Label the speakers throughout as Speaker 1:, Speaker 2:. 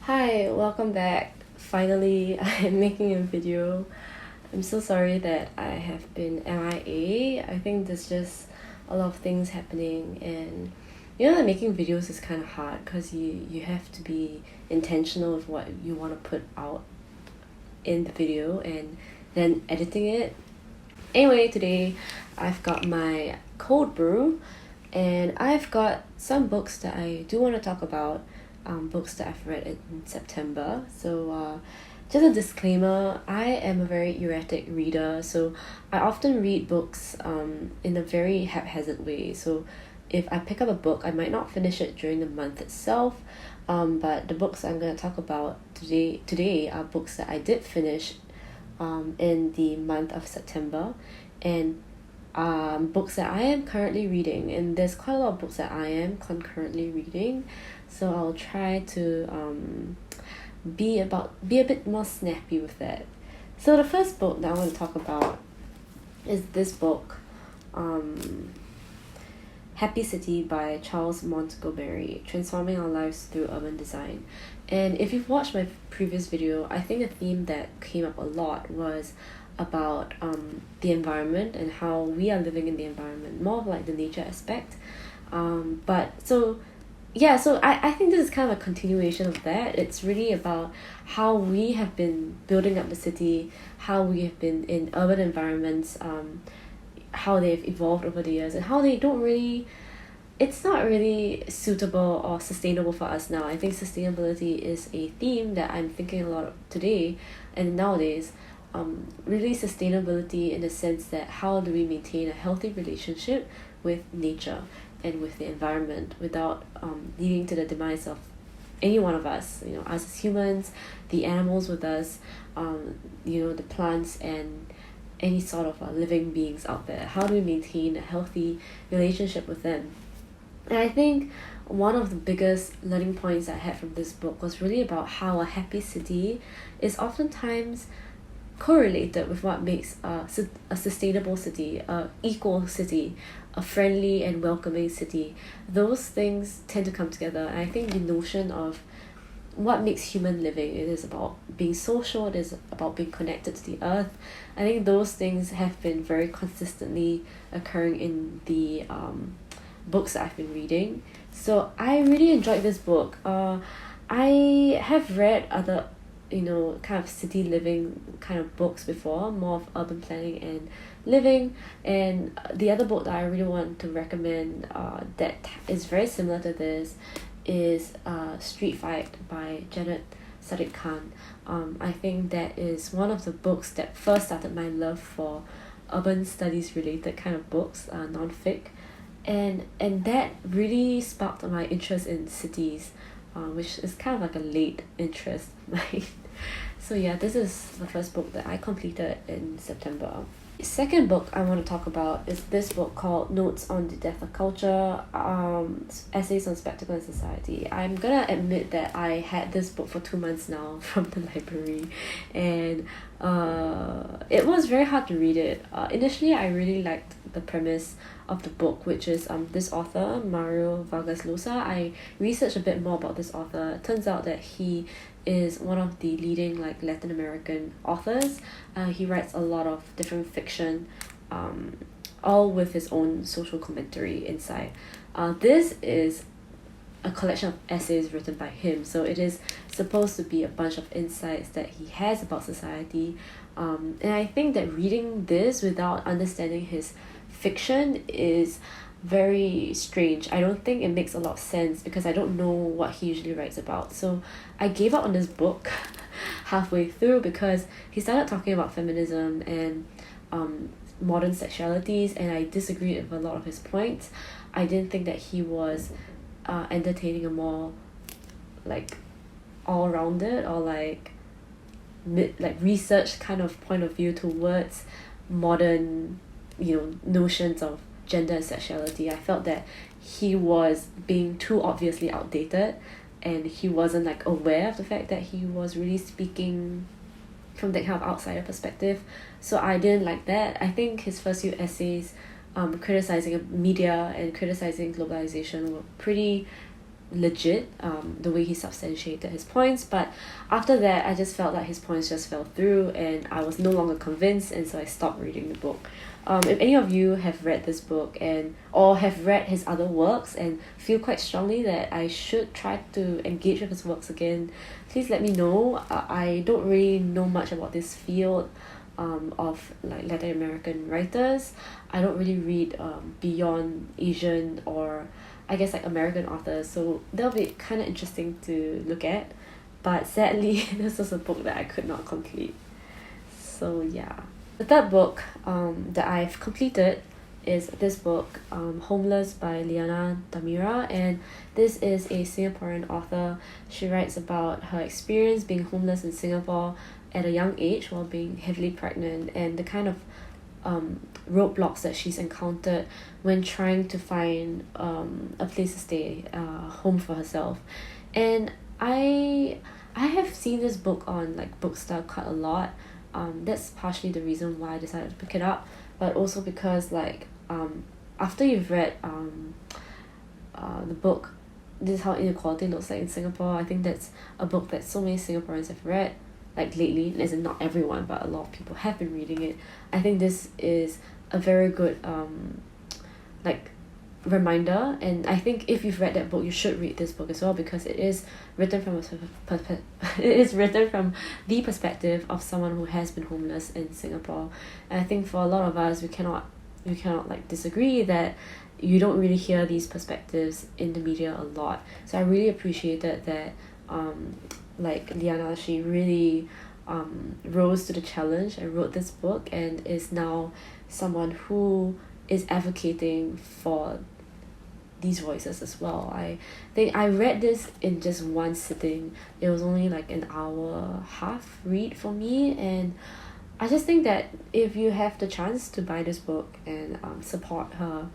Speaker 1: Hi, welcome back. Finally, I'm making a video. I'm so sorry that I have been MIA. I think there's just a lot of things happening, and like making videos is kind of hard because you have to be intentional with what you want to put out in the video and then editing it. Anyway, today I've got my cold brew and I've got some books that I do want to talk about, books that I've read in September. So, just a disclaimer, I am a very erratic reader, so I often read books in a very haphazard way. So, if I pick up a book, I might not finish it during the month itself, but the books I'm going to talk about today are books that I did finish in the month of September, and books that I am currently reading, and there's quite a lot of books that I am concurrently reading, so I'll try to be a bit more snappy with that. So the first book that I want to talk about is this book, Happy City by Charles Montgomerry, Transforming Our Lives Through Urban Design. And if you've watched my previous video, I think a theme that came up a lot was about the environment and how we are living in the environment, more of like the nature aspect. So I think this is kind of a continuation of that. It's really about how we have been building up the city, how we have been in urban environments, how they've evolved over the years, and how they don't really, it's not really suitable or sustainable for us now. I think sustainability is a theme that I'm thinking a lot of today and nowadays. Really sustainability in the sense that how do we maintain a healthy relationship with nature and with the environment without leading to the demise of any one of us, us as humans, the animals with us, the plants and any sort of living beings out there. How do we maintain a healthy relationship with them? And I think one of the biggest learning points I had from this book was really about how a happy city is oftentimes correlated with what makes a sustainable city, a equal city, a friendly and welcoming city. Those things tend to come together, and I think the notion of what makes human living, it is about being social, it is about being connected to the earth. I think those things have been very consistently occurring in the books that I've been reading. So I really enjoyed this book. I have read other kind of city living kind of books before, more of urban planning and living, and the other book that I really want to recommend that is very similar to this is Street Fight by Janet Sadiq Khan. I think that is one of the books that first started my love for urban studies related kind of books, non-fic, and that really sparked my interest in cities, which is kind of like a late interest of mine. So yeah, this is the first book that I completed in September. The second book I want to talk about is this book called Notes on the Death of Culture, Essays on Spectacle and Society. I'm gonna admit that I had this book for 2 months now from the library, and it was very hard to read it. Initially, I really liked the premise of the book, which is this author, Vargas Llosa. I researched a bit more about this author. It turns out that he is one of the leading Latin American authors. He writes a lot of different fiction, all with his own social commentary inside. This is a collection of essays written by him, so it is supposed to be a bunch of insights that he has about society, and I think that reading this without understanding his fiction is very strange. I don't think it makes a lot of sense because I don't know what he usually writes about. So I gave up on this book halfway through because he started talking about feminism and modern sexualities, and I disagreed with a lot of his points. I didn't think that he was entertaining a more all-rounded or research kind of point of view towards modern notions of gender and sexuality. I felt that he was being too obviously outdated, and he wasn't aware of the fact that he was really speaking from that kind of outsider perspective. So I didn't like that. I think his first few essays criticizing media and criticizing globalization were pretty legit, the way he substantiated his points. But after that, I just felt like his points just fell through and I was no longer convinced, and so I stopped reading the book. If any of you have read this book or have read his other works and feel quite strongly that I should try to engage with his works again, please let me know. I don't really know much about this field of like Latin American writers. I don't really read beyond Asian or I guess like American authors, so that'll be kind of interesting to look at. But sadly, this was a book that I could not complete. So yeah. The third book that I've completed is this book, Homeless by Liyana, Dhamirah, and this is a Singaporean author. She writes about her experience being homeless in Singapore at a young age while being heavily pregnant, and the kind of roadblocks that she's encountered when trying to find a place to stay, home for herself. And I have seen this book on like Bookstore quite a lot. That's partially the reason why I decided to pick it up, but also because like after you've read the book This Is How Inequality Looks Like in Singapore, I think that's a book that so many Singaporeans have read like lately, as in not everyone but a lot of people have been reading it. I think this is a very good like reminder, and I think if you've read that book you should read this book as well, because it is written from the perspective of someone who has been homeless in Singapore. And I think for a lot of us we cannot like disagree that you don't really hear these perspectives in the media a lot. So I really appreciated that like Liyana, she really rose to the challenge and wrote this book and is now someone who is advocating for these voices as well. I think I read this in just one sitting. It was only like an hour half read for me, and I just think that if you have the chance to buy this book and support her,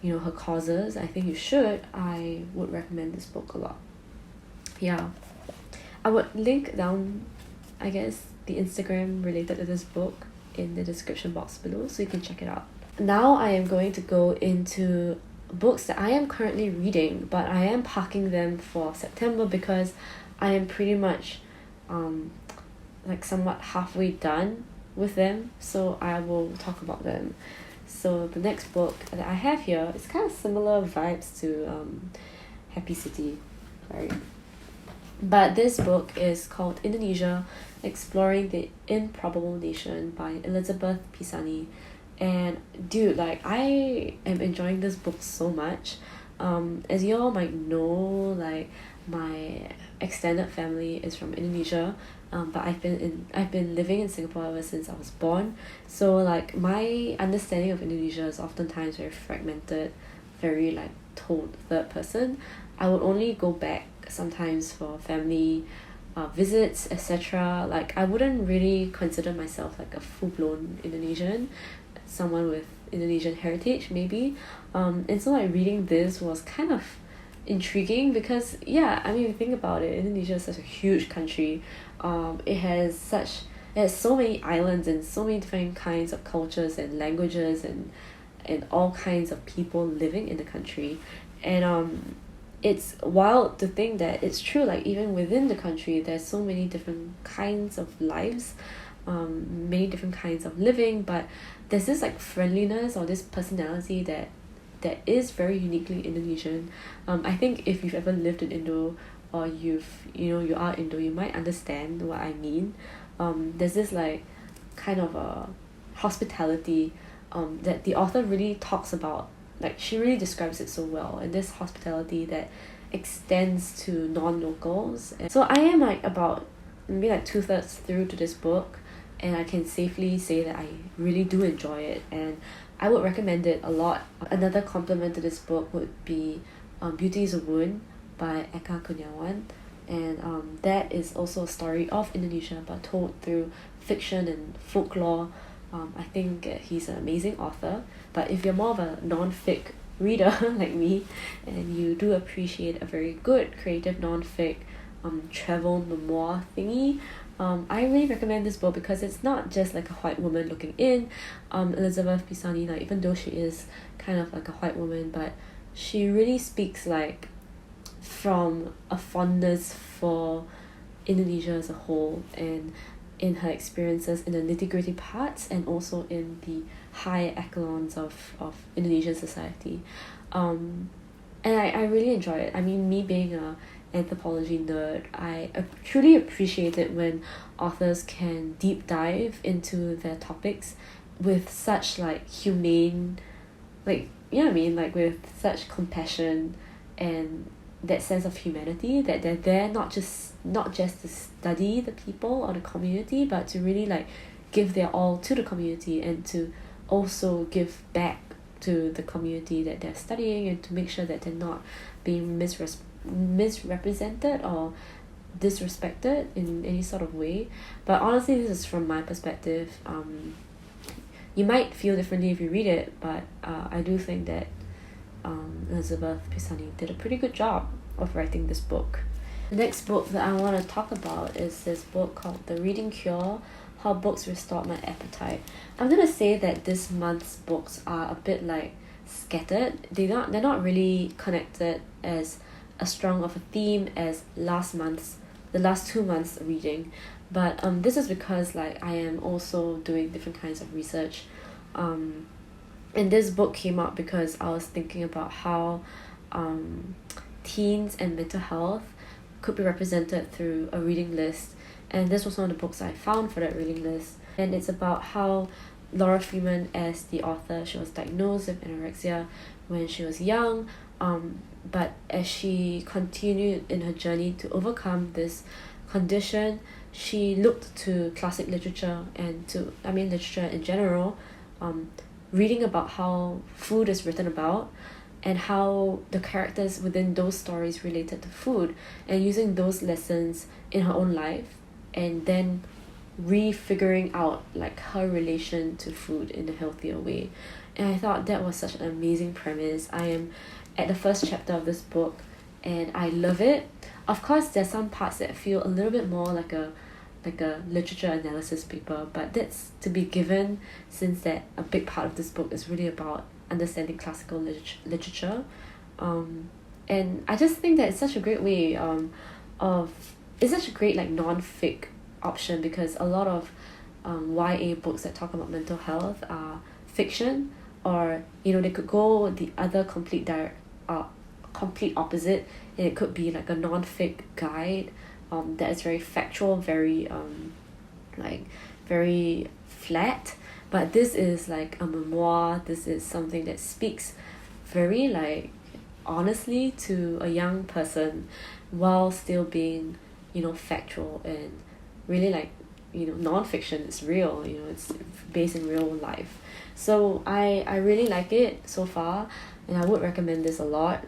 Speaker 1: you know, her causes, I think you should. I would recommend this book a lot. Yeah, I would link down, I guess, the Instagram related to this book in the description box below so you can check it out. Now I am going to go into books that I am currently reading, but I am parking them for September because I am pretty much like somewhat halfway done with them, so I will talk about them. So the next book that I have here is kind of similar vibes to Happy City, right? But this book is called Indonesia, Exploring the Improbable Nation by Elizabeth Pisani. And dude, like I am enjoying this book so much. As you all might know, like my extended family is from Indonesia, but I've been living in Singapore ever since I was born. So like my understanding of Indonesia is oftentimes very fragmented, very like told third person. I would only go back sometimes for family visits, etc. Like I wouldn't really consider myself like a full-blown Indonesian, someone with Indonesian heritage maybe. And so like reading this was kind of intriguing because yeah, I mean, if you think about it, Indonesia is such a huge country. It has so many islands and so many different kinds of cultures and languages and all kinds of people living in the country. And it's wild to think that it's true, like even within the country there's so many different kinds of lives, many different kinds of living, but there's this like friendliness or this personality that is very uniquely Indonesian. I think if you've ever lived in Indo or you are Indo, you might understand what I mean. There's this like kind of a hospitality that the author really talks about. Like she really describes it so well, and this hospitality that extends to non-locals. And so I am like about maybe like 2/3 through to this book, and I can safely say that I really do enjoy it and I would recommend it a lot. Another compliment to this book would be Beauty is a Wound by Eka Kurniawan, and that is also a story of Indonesia but told through fiction and folklore. I think he's an amazing author, but if you're more of a non-fic reader like me and you do appreciate a very good creative non-fic travel memoir thingy, I really recommend this book because it's not just like a white woman looking in. Elizabeth Pisani, like even though she is kind of like a white woman, but she really speaks like from a fondness for Indonesia as a whole, and in her experiences in the nitty-gritty parts and also in the high echelons of Indonesian society. And I really enjoy it. I mean, me being a anthropology nerd, I truly appreciate it when authors can deep dive into their topics with such like humane, like, you know what I mean, like with such compassion and that sense of humanity, that they're there not just to study the people or the community, but to really like give their all to the community and to also give back to the community that they're studying, and to make sure that they're not being misrepresented or disrespected in any sort of way. But honestly, this is from my perspective. You might feel differently if you read it, but I do think that Elizabeth Pisani did a pretty good job of writing this book. The next book that I want to talk about is this book called The Reading Cure: How Books Restored My Appetite. I'm gonna say that this month's books are a bit like scattered. They're not really connected as a strong of a theme as the last 2 months reading. But this is because like I am also doing different kinds of research. And this book came up because I was thinking about how teens and mental health could be represented through a reading list. And this was one of the books I found for that reading list. And it's about how Laura Freeman, as the author, she was diagnosed with anorexia when she was young. But as she continued in her journey to overcome this condition, she looked to classic literature and literature in general, reading about how food is written about and how the characters within those stories related to food, and using those lessons in her own life, and then refiguring out like her relation to food in a healthier way. And I thought that was such an amazing premise. I am at the first chapter of this book and I love it. Of course, there's some parts that feel a little bit more like a literature analysis paper, but that's to be given, since that a big part of this book is really about understanding classical literature. And I just think that it's such a great way it's such a great like non-fic option, because a lot of YA books that talk about mental health are fiction, or they could go the other complete opposite, and it could be like a non-fic guide that is very factual, very very flat. But this is like a memoir. This is something that speaks very like honestly to a young person, while still being factual and really like non-fiction. It's real, it's based in real life. So I really like it so far, and I would recommend this a lot.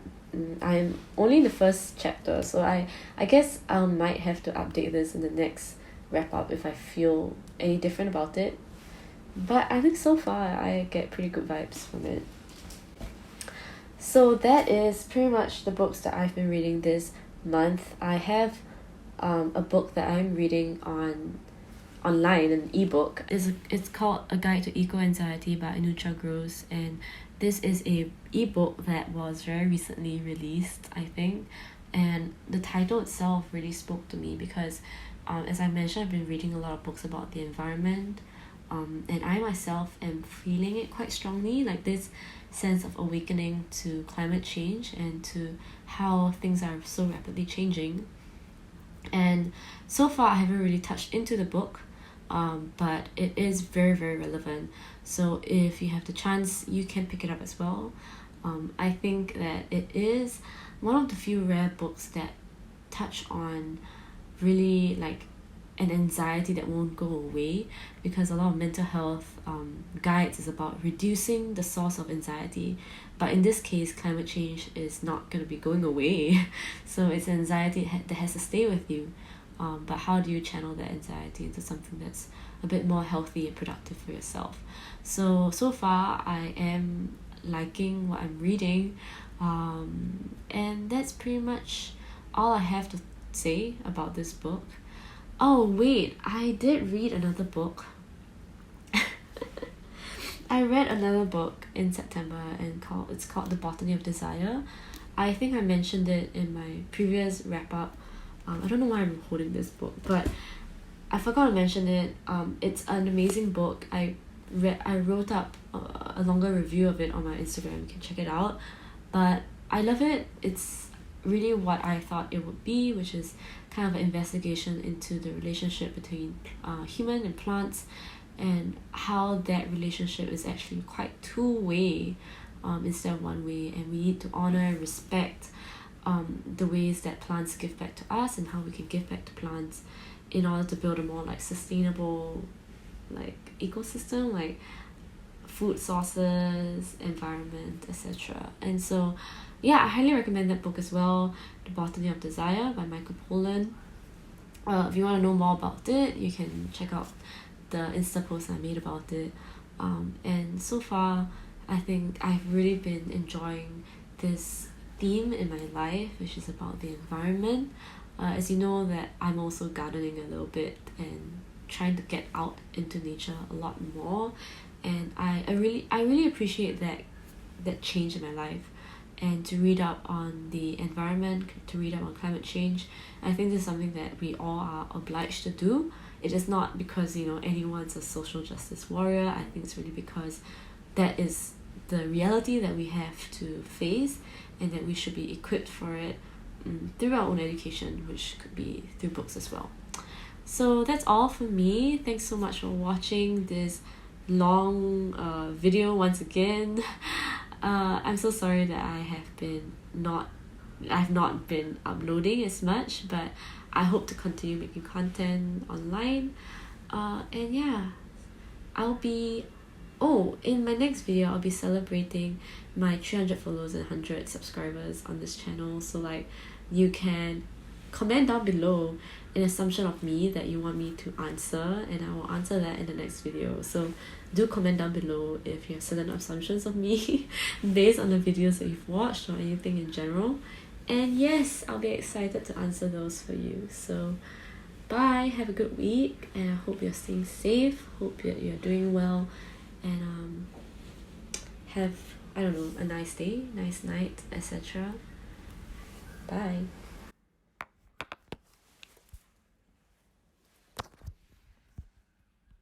Speaker 1: I'm only in the first chapter, so I guess I might have to update this in the next wrap up if I feel any different about it. But I think so far I get pretty good vibes from it. So that is pretty much the books that I've been reading this month. I have a book that I'm reading online, an ebook. It's called A Guide to Eco-Anxiety by Anouchka Grose, and this is a ebook that was very recently released, I think. And the title itself really spoke to me because as I mentioned, I've been reading a lot of books about the environment, and I myself am feeling it quite strongly, like this sense of awakening to climate change and to how things are so rapidly changing. And so far I haven't really touched into the book, but it is very, very relevant. So if you have the chance, you can pick it up as well. I think that it is one of the few rare books that touch on really like an anxiety that won't go away, because a lot of mental health guides is about reducing the source of anxiety, but in this case climate change is not going to be going away. So it's anxiety that has to stay with you, but how do you channel that anxiety into something that's a bit more healthy and productive for yourself? So far I am liking what I'm reading, and that's pretty much all I have to say about this book. Oh wait, I did read another book. I read another book in September, and it's called The Botany of Desire. I think I mentioned it in my previous wrap up. I don't know why I'm holding this book, but I forgot to mention it. It's an amazing book. I wrote up a longer review of it on my Instagram. You can check it out. But I love it. It's really what I thought it would be, which is kind of an investigation into the relationship between human and plants, and how that relationship is actually quite two-way instead of one way, and we need to honor and respect the ways that plants give back to us and how we can give back to plants in order to build a more like sustainable like ecosystem, like food sources, environment, etc. And so yeah, I highly recommend that book as well, The Botany of Desire by Michael Pollan. If you want to know more about it, you can check out the Insta post I made about it. And so far, I think I've really been enjoying this theme in my life, which is about the environment. As you know, that I'm also gardening a little bit and trying to get out into nature a lot more, and I really appreciate that change in my life. And to read up on the environment, to read up on climate change, I think this is something that we all are obliged to do. It is not because, you know, anyone's a social justice warrior. I think it's really because that is the reality that we have to face, and that we should be equipped for it through our own education, which could be through books as well. So that's all for me. Thanks so much for watching this long video once again. I'm so sorry that I've not been uploading as much, but I hope to continue making content online. And yeah, in my next video, I'll be celebrating my 300 followers and 100 subscribers on this channel. So like, you can comment down below an assumption of me that you want me to answer, and I will answer that in the next video. So do comment down below if you have certain assumptions of me based on the videos that you've watched or anything in general. And yes, I'll be excited to answer those for you. So bye, have a good week, and I hope you're staying safe, hope that you're doing well, and have, I don't know, a nice day, nice night, etc. Bye.